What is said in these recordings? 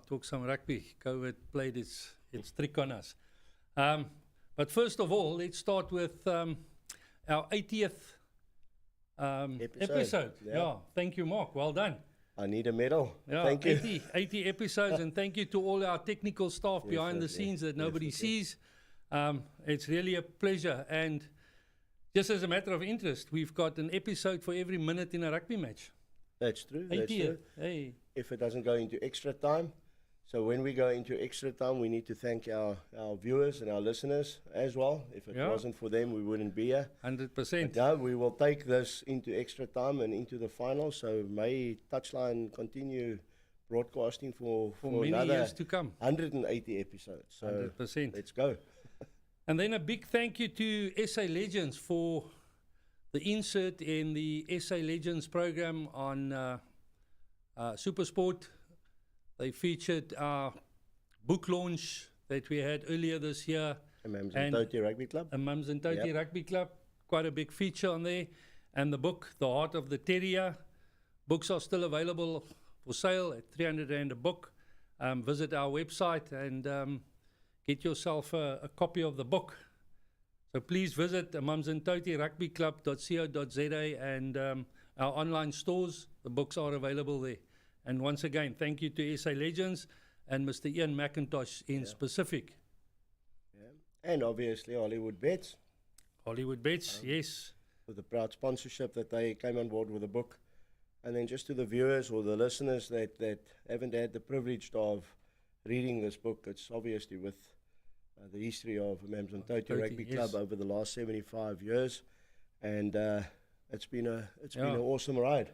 talk some rugby. COVID played its trick on us. But first of all, let's start with our 80th episode. Yeah, thank you, Mark. Well done. I need a medal. Yeah, thank you. 80 episodes, and thank you to all our technical staff behind the scenes that nobody sees. It's really a pleasure. And just as a matter of interest, we've got an episode for every minute in a rugby match. That's true. 80th. Hey. If it doesn't go into extra time. So when we go into extra time, we need to thank our viewers and our listeners as well. If it wasn't for them, we wouldn't be here. 100%. Now we will take this into extra time and into the final. So may Touchline continue broadcasting for many another years to come. 180 episodes. So 100%. Let's go. And then a big thank you to SA Legends for the insert in the SA Legends program on Supersport. They featured our book launch that we had earlier this year. Mums and Toti Rugby Club. A Mums and Toti Rugby Club. Quite a big feature on there. And the book, The Heart of the Terrier. Books are still available for sale at R300 a book. Visit our website and get yourself a copy of the book. So please visit Mums and Toti Rugby Club.co.za and our online stores. The books are available there. And once again, thank you to SA Legends and Mr. Ian McIntosh in specific. Yeah. And obviously Hollywood Bets. Hollywood Bets, yes. With the proud sponsorship that they came on board with the book. And then just to the viewers or the listeners that haven't had the privilege of reading this book, it's obviously with the history of Mums and Toti Rugby Club over the last 75 years. And it's been an awesome ride.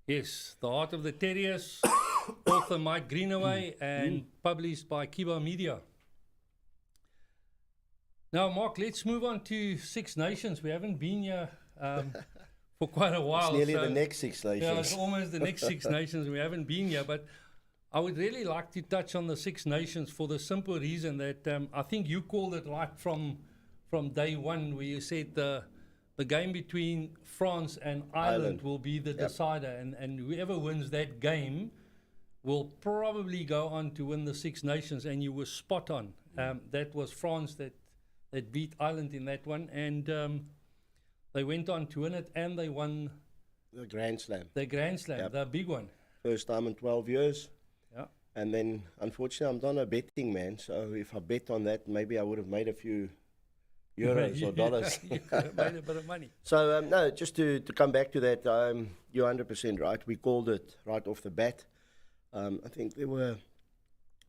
Yes, The Heart of the Terriers, author Mike Greenaway, and published by Kiba Media. Now, Mark, let's move on to Six Nations. We haven't been here for quite a while. It's nearly the next Six Nations. Yeah, it's almost the next Six Nations. We haven't been here, but I would really like to touch on the Six Nations for the simple reason that I think you called it right from day one, where you said the game between France and Ireland will be the decider, and whoever wins that game will probably go on to win the Six Nations, and you were spot on. That was France that beat Ireland in that one, and they went on to win it, and they won the Grand Slam. The big one. First time in 12 years. Yeah. And then, unfortunately, I'm not a betting man, so if I bet on that, maybe I would have made a few euros or dollars. You could have made a bit of money. So, no, just to come back to that, you're 100% right. We called it right off the bat. I think there were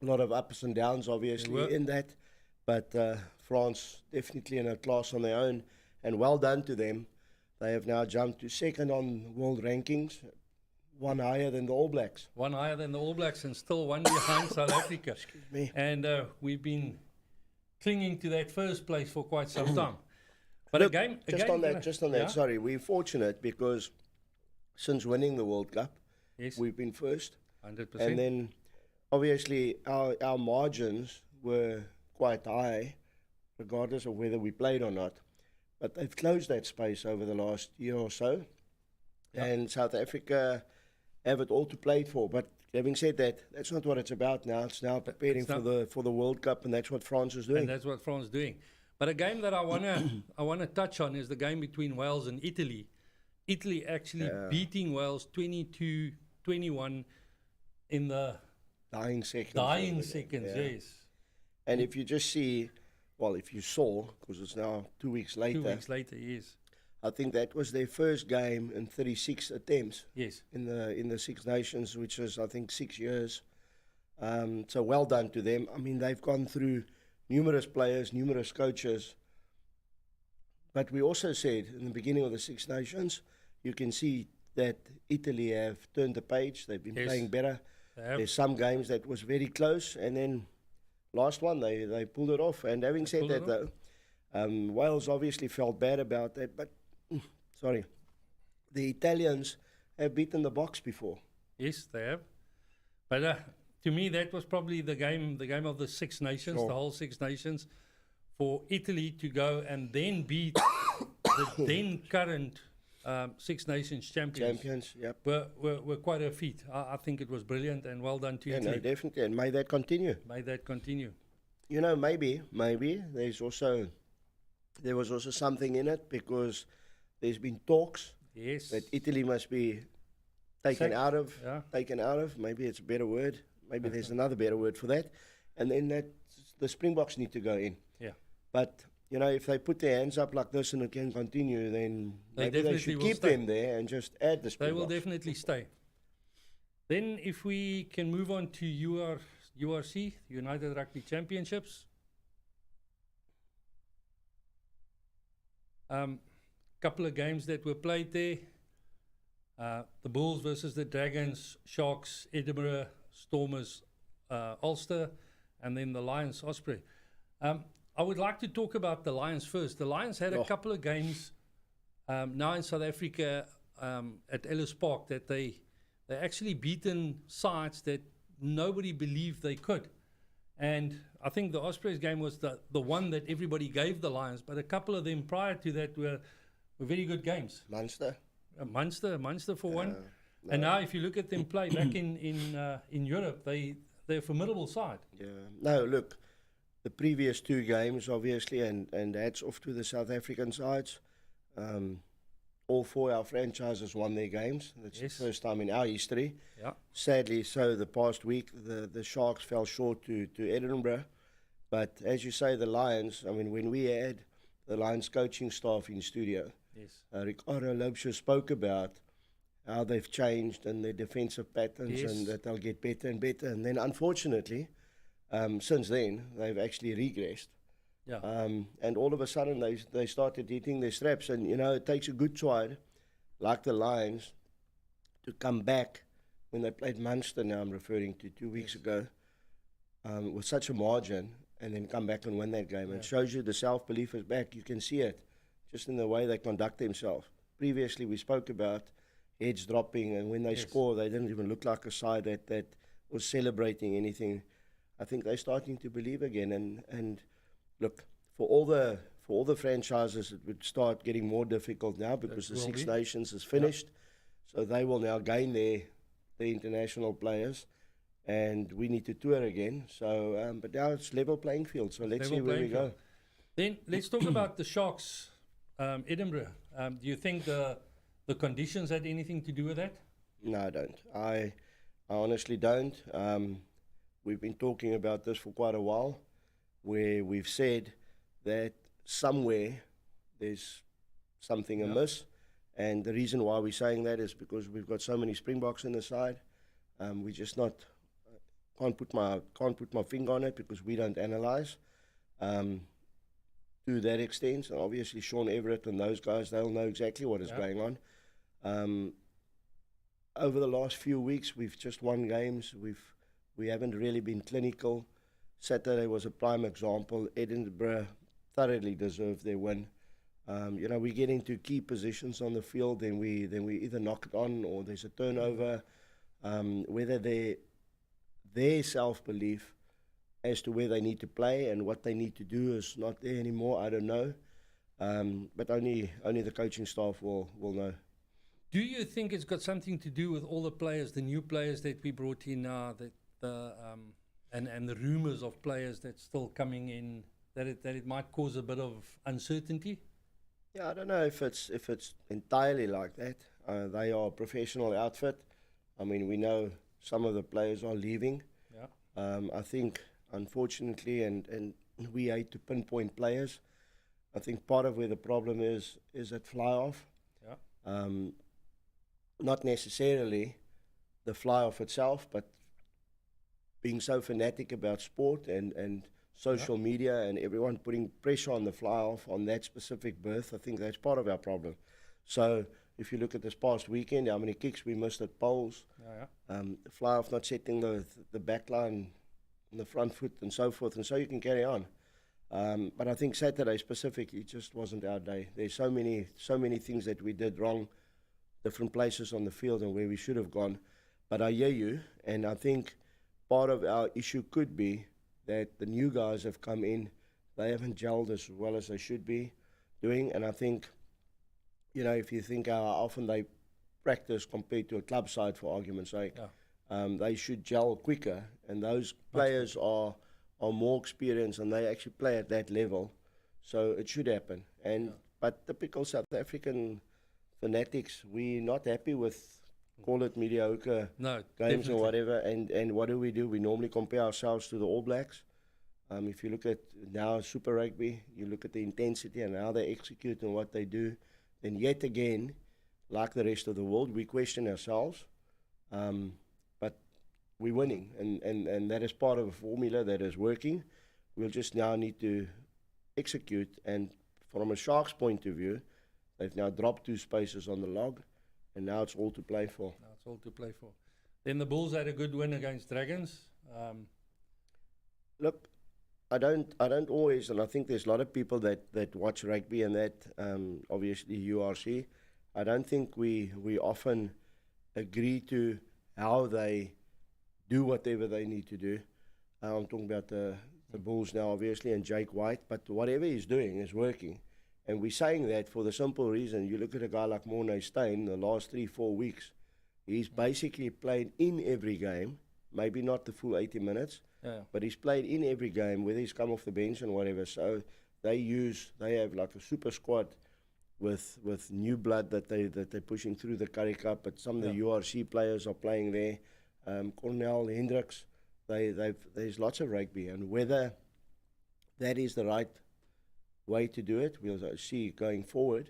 a lot of ups and downs, obviously, in that. But France definitely in a class on their own. And well done to them. They have now jumped to second on world rankings, one higher than the All Blacks. One higher than the All Blacks and still one behind South Africa. Excuse me. And we've been clinging to that first place for quite some time. But Look, just on that, sorry, we're fortunate because since winning the World Cup, we've been first. 100%. And then, obviously, our margins were quite high, regardless of whether we played or not. But they've closed that space over the last year or so. Yep. And South Africa have it all to play for. But having said that, that's not what it's about now. It's now preparing for the World Cup, and that's what France is doing. And that's what France is doing. But a game that I wanna touch on is the game between Wales and Italy. Italy actually beating Wales 22-21 in the dying seconds. Yes. And if you just see, well, if you saw, because it's now 2 weeks later. 2 weeks later, yes. I think that was their first game in 36 attempts. Yes. In the Six Nations, which is, I think, 6 years. So well done to them. I mean, they've gone through numerous players, numerous coaches. But we also said in the beginning of the Six Nations, you can see that Italy have turned the page. They've been playing better. There's some games that was very close, and then last one they pulled it off. And having said that, though, Wales obviously felt bad about that. But the Italians have beaten the Box before. Yes, they have. But to me, that was probably the game of the Six Nations, the whole Six Nations, for Italy to go and then beat the then current Six Nations champions. Champions, yep. Were quite a feat. I think it was brilliant, and well done to you. Yeah, no, definitely, and may that continue. May that continue. You know, maybe there was also something in it, because there's been talks Yes. that Italy must be taken Sacked. out of. Yeah. Taken out of. Maybe it's a better word. Maybe there's another better word for that. And then the Springboks need to go in. Yeah. But you know, if they put their hands up like this and it can continue, then They maybe they definitely should will keep stay. them there and just add the They Springboks. will definitely stay. Then, if we can move on to URC, United Rugby Championships. Couple of games that were played there. The Bulls versus the Dragons, Sharks, Edinburgh, Stormers, Ulster, and then the Lions, Osprey. I would like to talk about the Lions first. The Lions had a couple of games now in South Africa at Ellis Park that they actually beaten sides that nobody believed they could. And I think the Ospreys game was the one that everybody gave the Lions, but a couple of them prior to that were very good games. Munster. Munster for one. And now if you look at them play back in Europe, they're a formidable side. Yeah. No, look, the previous two games, obviously, and hats off to the South African sides. All four of our franchises won their games. That's Yes. the first time in our history. Yeah. Sadly, so the past week, the Sharks fell short to Edinburgh. But as you say, the Lions, I mean, when we had the Lions coaching staff in studio, Yes. Ricardo Lobsher spoke about how they've changed and their defensive patterns, Yes. and that they'll get better and better. And then, unfortunately, since then, they've actually regressed. Yeah. And all of a sudden, they started hitting their straps. And, you know, it takes a good side, like the Lions, to come back when they played Munster, now I'm referring to 2 weeks ago, with such a margin, and then come back and win that game. Yeah. It shows you the self-belief is back. You can see it just in the way they conduct themselves. Previously, we spoke about heads dropping, and when they Yes. score, they didn't even look like a side that was celebrating anything. I think they're starting to believe again. And look, for all the franchises, it would start getting more difficult now because the will Six be. Nations is finished. So they will now gain the international players, and we need to tour again. So, but now it's level playing field. So let's see Level where we playing go. field. Then let's talk about the Sharks, Edinburgh. Do you think the conditions had anything to do with that? No, I don't. I honestly don't. We've been talking about this for quite a while, where we've said that somewhere there's something amiss. And the reason why we're saying that is because we've got so many Springboks in the side. We just can't put my finger on it because we don't analyse to that extent. And obviously Sean Everett and those guys, they'll know exactly what is going on. Over the last few weeks, we've just won games. We haven't really been clinical. Saturday was a prime example. Edinburgh thoroughly deserved their win. You know, we get into key positions on the field, then we either knock it on or there's a turnover. Whether their self-belief as to where they need to play and what they need to do is not there anymore, I don't know. But only the coaching staff will know. Do you think it's got something to do with all the players, the new players that we brought in now, and the rumours of players that's still coming in, that it might cause a bit of uncertainty? Yeah, I don't know if it's entirely like that. They are a professional outfit. I mean, we know some of the players are leaving. Yeah. I think, unfortunately, and we hate to pinpoint players. I think part of where the problem is at fly-off. Yeah. Not necessarily the fly-off itself, but being so fanatic about sport and social media and everyone putting pressure on the fly-off on that specific berth. I think that's part of our problem. So if you look at this past weekend, how many kicks we missed at poles, the fly-off not setting the back line on the front foot and so forth, and so you can carry on. But I think Saturday specifically just wasn't our day. There's so many things that we did wrong, different places on the field and where we should have gone. But I hear you, and I think part of our issue could be that the new guys have come in, they haven't gelled as well as they should be doing, and I think you know, if you think how often they practice compared to a club side, for argument's sake, they should gel quicker, and those players are more experienced and they actually play at that level, so it should happen. And but typical South African fanatics, we're not happy with, call it mediocre games or whatever, and what do? We normally compare ourselves to the All Blacks. If you look at now Super Rugby, you look at the intensity and how they execute and what they do, then yet again, like the rest of the world, we question ourselves, but we're winning, and that is part of a formula that is working. We'll just now need to execute, and from a Sharks point of view, they've now dropped 2 spaces on the log, and now it's all to play for. Then the Bulls had a good win against Dragons. Look, I don't always, and I think there's a lot of people that watch rugby and that, obviously URC, I don't think we often agree to how they do whatever they need to do. I'm talking about the Bulls now, obviously, and Jake White, but whatever he's doing is working. And we're saying that for the simple reason, you look at a guy like Morné Steyn, the last 3-4 weeks, he's basically played in every game, maybe not the full 80 minutes, but he's played in every game, whether he's come off the bench and whatever. So they have like a super squad with new blood that they're pushing through the Currie Cup, but some of the URC players are playing there. Cornell, Hendricks, there's lots of rugby, and whether that is the right way to do it, we'll see going forward.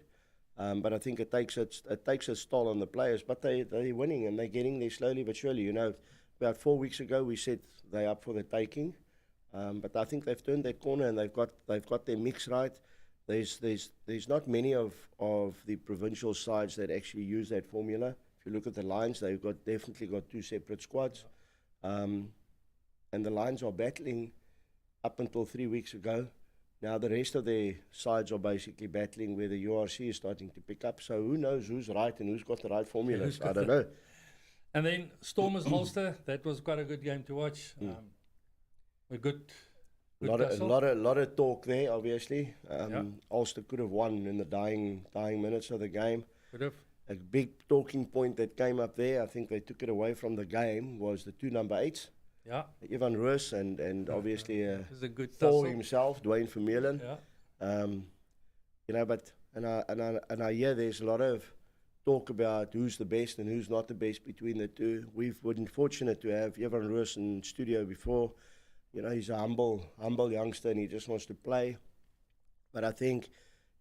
But I think it takes its toll on the players, but they're winning and they're getting there slowly but surely. You know, about 4 weeks ago we said they're up for the taking, but I think they've turned that corner and they've got their mix right. There's not many of the provincial sides that actually use that formula. If you look at the Lions, they've definitely got 2 separate squads, and the Lions are battling up until 3 weeks ago. Now the rest of their sides are basically battling where the URC is starting to pick up. So who knows who's right and who's got the right formulas? I don't know. And then Stormers Ulster, that was quite a good game to watch. A good a lot of talk there, obviously. Ulster could have won in the dying minutes of the game. Could have. A big talking point that came up there, I think they took it away from the game, was the 2 number 8s. Yeah. Evan Roos and obviously Thor himself, Dwayne Vermeulen. You know, but and I hear there's a lot of talk about who's the best and who's not the best between the two. We've been fortunate to have Evan Roos in studio before. You know, he's a humble youngster and he just wants to play. But I think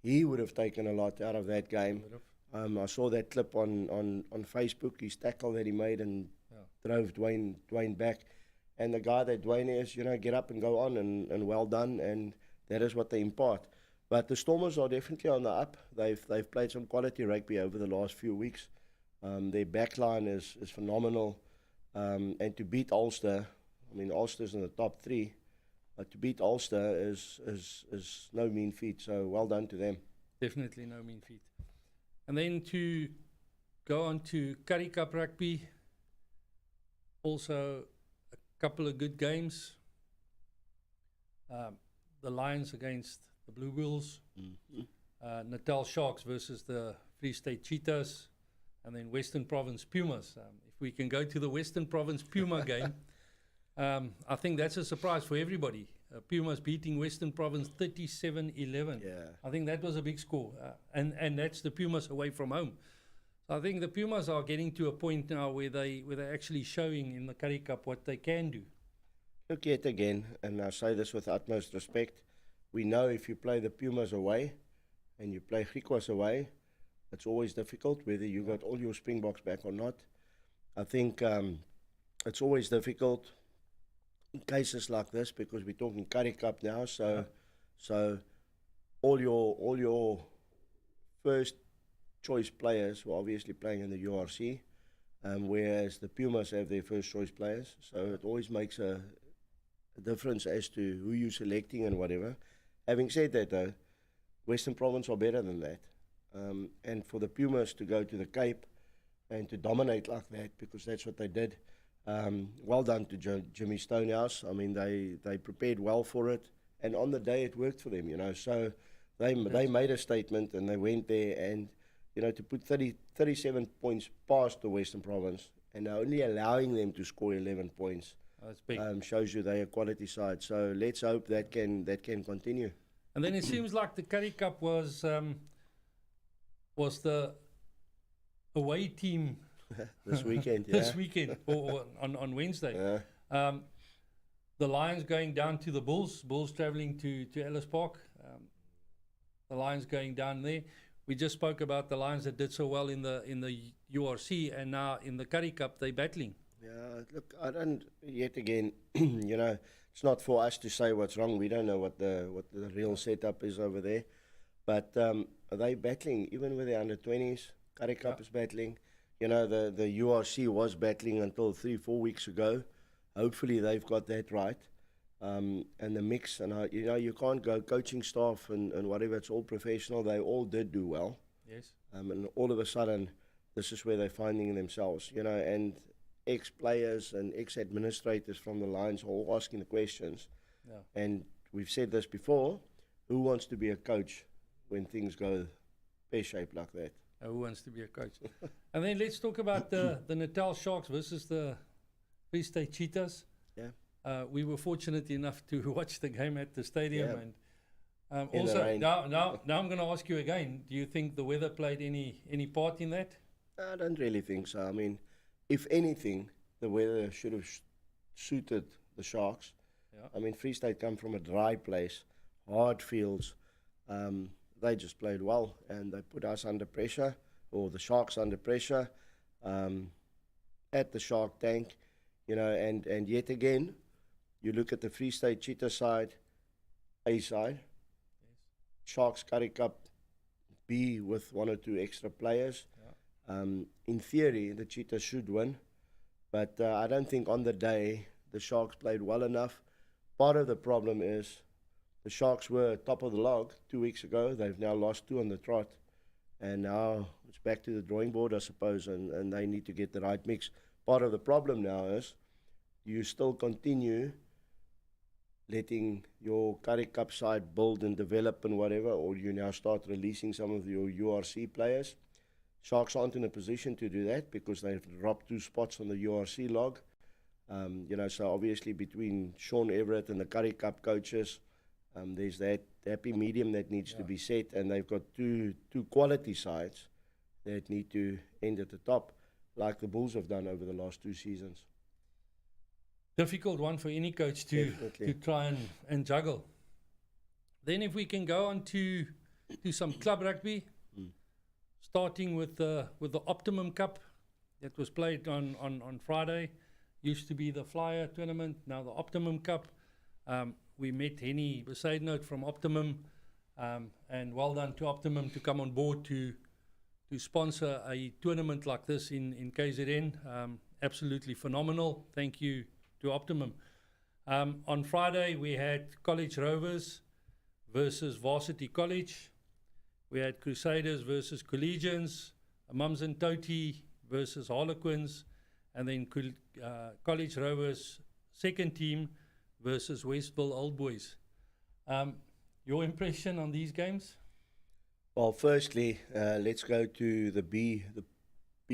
he would have taken a lot out of that game. I saw that clip on Facebook, his tackle that he made and drove Dwayne back. And the guy that Dwayne is, you know, get up and go on and well done, and that is what they impart. But the Stormers are definitely on the up. They've played some quality rugby over the last few weeks. Their backline is phenomenal. And to beat Ulster, I mean, Ulster's in the top 3, but to beat Ulster is no mean feat, so well done to them. Definitely no mean feat. And then to go on to Currie Cup rugby, also a couple of good games. The Lions against the Blue Bulls, Natal Sharks versus the Free State Cheetahs, and then Western Province Pumas. If we can go to the Western Province Puma game, I think that's a surprise for everybody. Pumas beating Western Province 37-11. I think that was a big score, and that's the Pumas away from home. So I think the Pumas are getting to a point now where they're actually showing in the Currie Cup what they can do. Look, yet again, and I say this with utmost respect, we know if you play the Pumas away and you play Griquas away, it's always difficult, whether you got all your Springboks back or not. I think it's always difficult in cases like this because we're talking Currie Cup now, so all your first choice players were obviously playing in the URC, whereas the Pumas have their first choice players, so it always makes a difference as to who you're selecting and whatever. Having said that though, Western Province are better than that, and for the Pumas to go to the Cape and to dominate like that, because that's what they did. Well done to Jimmy Stonehouse. I mean, they prepared well for it, and on the day it worked for them, you know. So they made a statement and they went there, and to put 37 points past the Western Province and only allowing them to score 11 points That's big. shows you they're a quality side. So let's hope that can continue. And then it seems like the Currie Cup was the away team This weekend. this weekend or on Wednesday. Yeah. The Lions going down to the Bulls traveling to Ellis Park. The Lions going down there. We just spoke about the Lions that did so well in the URC, and now in the Currie Cup they're battling. Yeah, look, I don't, yet again, it's not for us to say what's wrong. We don't know what the real setup is over there. But are they battling, even with the under-20s? Currie Cup is battling. The URC was battling until 3-4 weeks ago. Hopefully they've got that right. And the mix, and you can't go coaching staff and whatever, it's all professional. They all did do well. Yes. And all of a sudden, this is where they're finding themselves, and ex-players and ex-administrators from the Lions are all asking the questions. Yeah. And we've said this before, who wants to be a coach when things go pear-shaped like that? Who wants to be a coach? And then let's talk about the Natal Sharks versus the Free State Cheetahs. Yeah. We were fortunate enough to watch the game at the stadium, and In the also rain. now I'm going to ask you again. Do you think the weather played any part in that? I don't really think so. I mean, if anything, the weather should have suited the Sharks. Yeah. I mean, Free State come from a dry place, hard fields. They just played well, and they put us under pressure, or the Sharks under pressure, at the Shark Tank, and yet again, you look at the Free State Cheetah side, A side, yes. Sharks Currie Cup B with 1 or 2 extra players. Yeah. In theory, the Cheetahs should win, but I don't think on the day the Sharks played well enough. Part of the problem is the Sharks were top of the log 2 weeks ago. They've now lost 2 on the trot, and now it's back to the drawing board, I suppose, and they need to get the right mix. Part of the problem now is you still continue letting your Currie Cup side build and develop and whatever, or you now start releasing some of your URC players. Sharks aren't in a position to do that because they've dropped 2 spots on the URC log. So obviously between Sean Everett and the Currie Cup coaches, there's that happy medium that needs to be set, and they've got two quality sides that need to end at the top, like the Bulls have done over the last 2 seasons. Difficult one for any coach to try and juggle. Then if we can go on to some club rugby, starting with the Optimum Cup that was played on Friday. Used to be the Flyer tournament, now the Optimum Cup. We met Henny Besaidnout from Optimum, and well done to Optimum to come on board to sponsor a tournament like this in KZN. Absolutely phenomenal. Thank you to Optimum. On Friday, we had College Rovers versus Varsity College. We had Crusaders versus Collegians, Mums and Toti versus Harlequins, and then College Rovers second team versus Westville Old Boys. Your impression on these games? Well, firstly, let's go to the B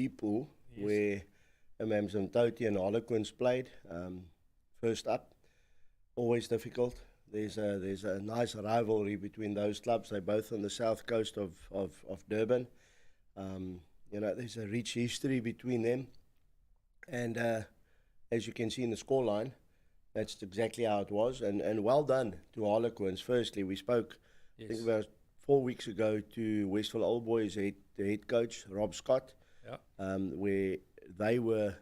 pool, yes, where Mums and Toti and Harlequins played. First up, always difficult. There's a nice rivalry between those clubs. They're both on the south coast of Durban. There's a rich history between them. And as you can see in the scoreline, that's exactly how it was. And well done to Harlequins. Firstly, we spoke, yes, I think about 4 weeks ago to Westville Old Boys, the head coach, Rob Scott, where they were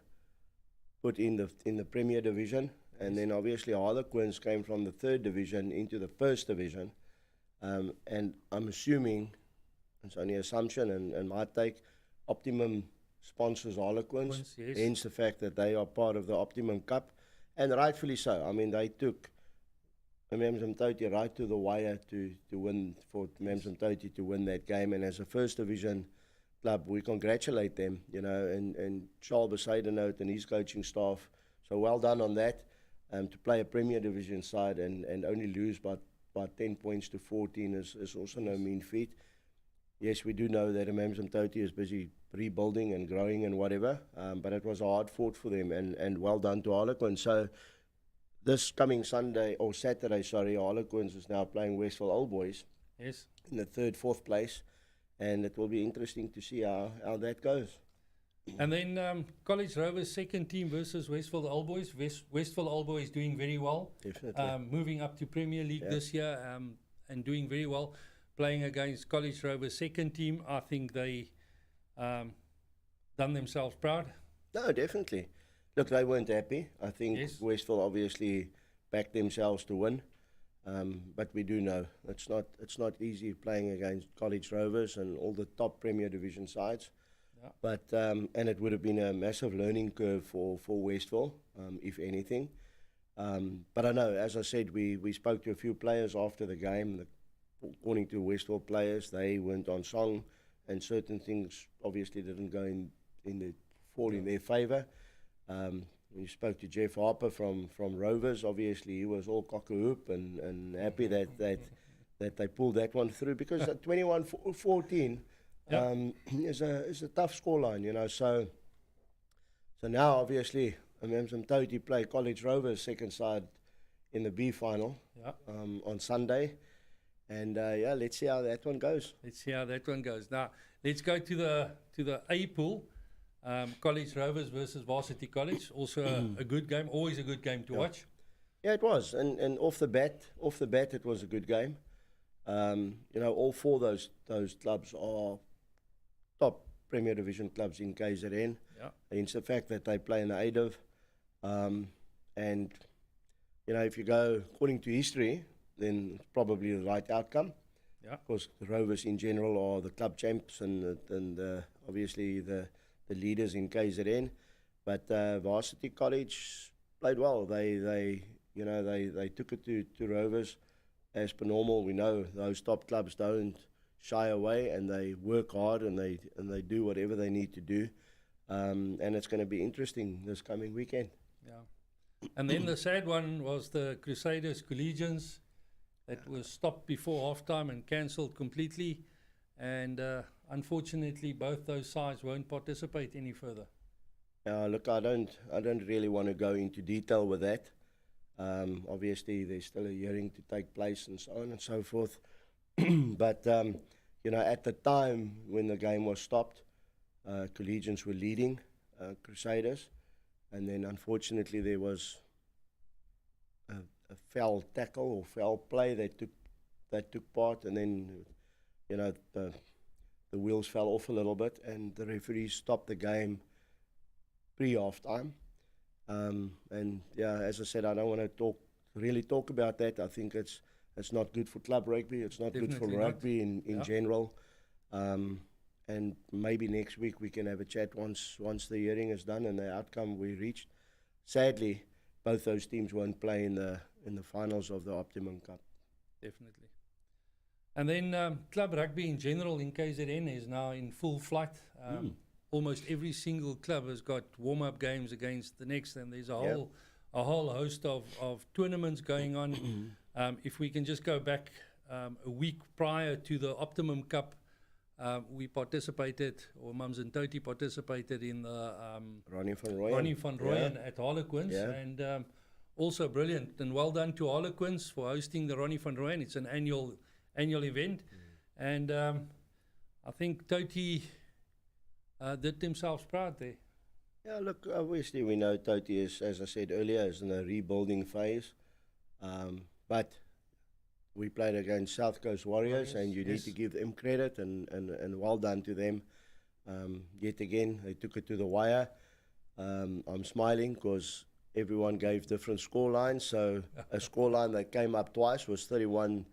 put in the Premier Division. And then obviously Harlequins came from the 3rd division into the 1st division. And I'm assuming, it's only assumption and my take, Optimum sponsors Harlequins, yes, hence the fact that they are part of the Optimum Cup. And rightfully so. I mean, they took Mums and Toti right to the wire to win, for Mums and Toti to win that game. And as a 1st division club, we congratulate them, and Charles Besaidnout and his coaching staff. So well done on that. To play a Premier Division side and only lose by 10 points to 14 is also no mean feat. yes, we do know that Amamsam Toti is busy rebuilding and growing and whatever, but it was a hard fought for them, and well done to Harlequins. So this coming Sunday, or Saturday, sorry, Harlequins is now playing Westville Old Boys Yes. in the third, fourth place, and it will be interesting to see how that goes. And then College Rovers second team versus Westville Old Boys. Westville Old Boys doing very well. Definitely. Moving up to Premier League this year and doing very well. Playing against College Rovers second team, I think they done themselves proud. No, definitely. Look, they weren't happy. I think Yes. Westville obviously backed themselves to win, but we do know it's not easy playing against College Rovers and all the top Premier Division sides. Yeah. But and it would have been a massive learning curve for Westville, if anything. But I know, as I said, we spoke to a few players after the game. According to Westville players, they weren't on song, and certain things obviously didn't go in their favour. When you spoke to Jeff Harper from Rovers, obviously he was all cock-a-hoop and happy that they pulled that one through, because at 21-14 is a tough scoreline, you know. So now obviously Amamsam Toti play College Rovers second side in the B final on Sunday, and let's see how that one goes. Now let's go to the A pool. College Rovers versus Varsity College, also a good game, always a good game to watch. Yeah, it was, and off the bat, it was a good game. You know, all four of those clubs are top Premier Division clubs in KZN. Yeah. Hence the fact that they play in the ADIV. And, you know, if you go according to history, then it's probably the right outcome. Yeah. Of course, the Rovers in general are the club champs and obviously the leaders in KZN. But Varsity College played well. They took it to Rovers as per normal. We know those top clubs don't shy away, and they work hard, and they do whatever they need to do. And it's going to be interesting this coming weekend. Yeah. And then the sad one was the Crusaders Collegians that was stopped before halftime and cancelled completely. And unfortunately, both those sides won't participate any further. Look, I don't really want to go into detail with that. Obviously, there's still a hearing to take place and so on and so forth. But, you know, at the time when the game was stopped, Collegians were leading Crusaders. And then, unfortunately, there was a foul tackle or foul play that took part. And then, you know, the wheels fell off a little bit, and the referee stopped the game pre-halftime. And yeah, as I said, I don't want to really talk about that. I think it's not good for club rugby. It's not Definitely good for not. rugby in general. And maybe next week we can have a chat once the hearing is done and the outcome we reached. Sadly, both those teams won't play in the finals of the Optimum Cup. Definitely. And then club rugby in general in KZN is now in full flight. Almost every single club has got warm-up games against the next, and there's a whole host of tournaments going on. If we can just go back a week prior to the Optimum Cup, we participated, or Mums and Toti participated in the Ronnie van Rooyen at Harlequins, Yeah. and also brilliant, and well done to Harlequins for hosting the Ronnie van Rooyen. It's an annual event, and I think Toti did themselves proud there. Yeah, look, obviously we know Toti is, as I said earlier, is in a rebuilding phase. But we played against South Coast Warriors, and you need to give them credit, and well done to them. Yet again, they took it to the wire. I'm smiling because everyone gave different scorelines. So a scoreline that came up twice was 31-29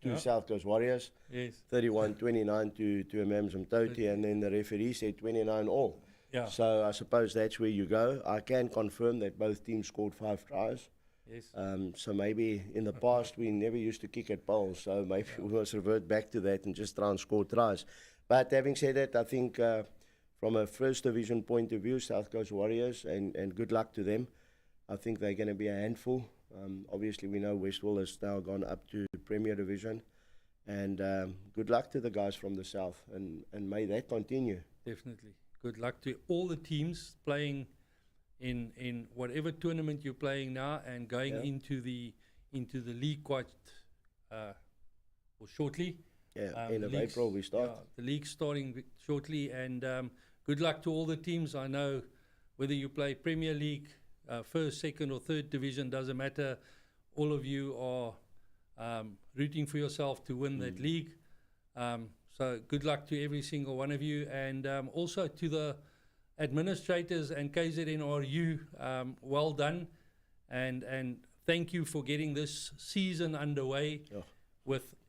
to South Coast Warriors. Yes. 31-29 to Amamsam Toti, and then the referee said 29 all. Yeah. So I suppose that's where you go. I can confirm that both teams scored 5 tries. Yes. So maybe in the past we never used to kick at poles, so maybe we must revert back to that and just try and score tries. But having said that, I think from a first division point of view, South Coast Warriors, and good luck to them. I think they're going to be a handful. Obviously, we know Westville has now gone up to Premier Division, And good luck to the guys from the south, and may that continue. Definitely. Good luck to all the teams playing in whatever tournament you're playing now, and going into the league quite or shortly. Yeah, end of April we start. Yeah, the league starting shortly, and good luck to all the teams. I know whether you play Premier League, first, second, or third division, doesn't matter. All of you are rooting for yourself to win that league. So good luck to every single one of you, and also to the administrators and KZNRU, well done, and thank you for getting this season underway.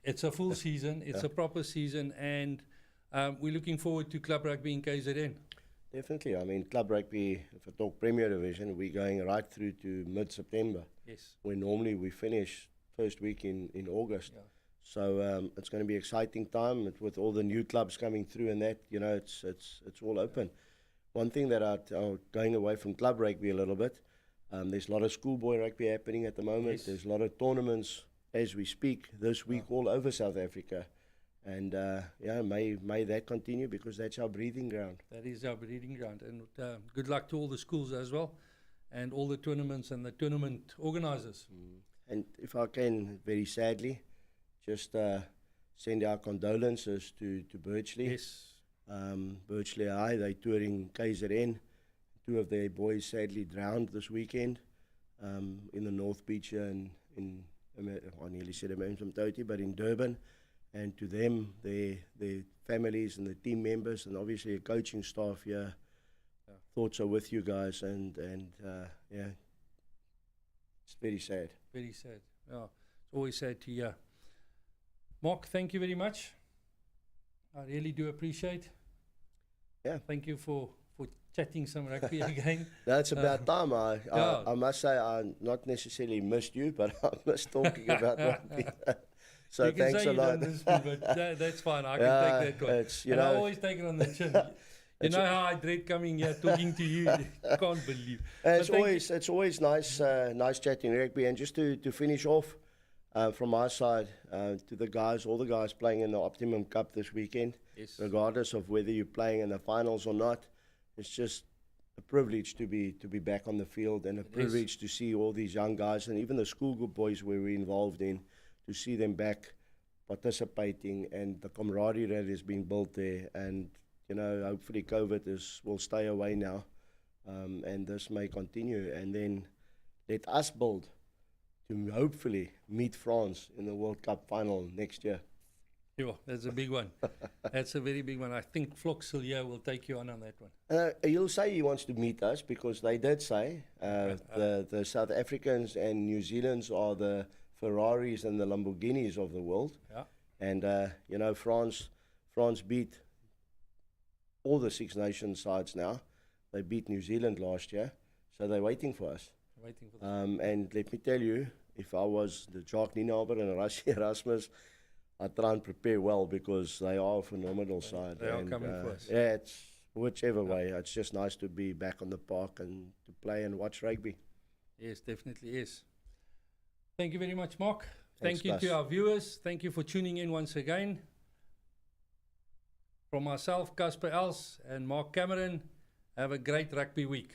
It's a full season, it's a proper season, and we're looking forward to club rugby in KZN. Definitely. I mean, club rugby, if I talk Premier Division, we're going right through to mid-September. Yes. When normally we finish first week in August. Yeah. So it's going to be an exciting time with all the new clubs coming through, and that, you know, it's all open. One thing that going away from club rugby a little bit, there's a lot of schoolboy rugby happening at the moment. Yes. There's a lot of tournaments as we speak this week all over South Africa. And may that continue, because that's our breeding ground. That is our breeding ground. And good luck to all the schools as well, and all the tournaments and the tournament organisers. And if I can, very sadly, just send our condolences to Birchley. Yes. Birchley High, they're touring KZN. 2 of their boys sadly drowned this weekend in the North Beach in I nearly said Amanzimtoti, but in Durban. And to them, their families and the team members, and obviously the coaching staff here, thoughts are with you guys, and it's very sad. Very sad. Yeah, it's always sad to hear. Mark, thank you very much. I really do appreciate. Yeah. Thank you for chatting some rugby again. That's about time. I must say I not necessarily missed you, but I missed talking about rugby. So you can thanks say a you lot. Don't miss me, but that's fine. I can take that one. I always take it on the chin. You know how I dread coming here talking to you. I can't believe. It's always nice chatting rugby. And just to finish off from my side, to the guys, all the guys playing in the Optimum Cup this weekend, yes, regardless of whether you're playing in the finals or not, it's just a privilege to be back on the field, and a privilege to see all these young guys, and even the school boys we were involved in, to see them back participating, and the camaraderie that has been built there. And you know, hopefully COVID will stay away now, and this may continue, and then let us build to hopefully meet France in the World Cup final next year. Yeah, that's a big one. That's a very big one. I think Flox Sillier will take you on that one. He'll say he wants to meet us, because they did say the South Africans and New Zealanders are the Ferraris and the Lamborghinis of the world. Yeah. And you know, France beat all the Six Nations sides now. They beat New Zealand last year, so they're waiting for us. And let me tell you, if I was the Jacques Nienaber and Rassie Erasmus, I'd try and prepare well, because they are a phenomenal side. They are coming for us. Yeah, it's whichever way. It's just nice to be back on the park and to play and watch rugby. Yes, definitely is. Thank you very much, Mark. Thanks, Thank you to our viewers. Thank you for tuning in once again. From myself, Casper Els, and Mark Cameron, have a great rugby week.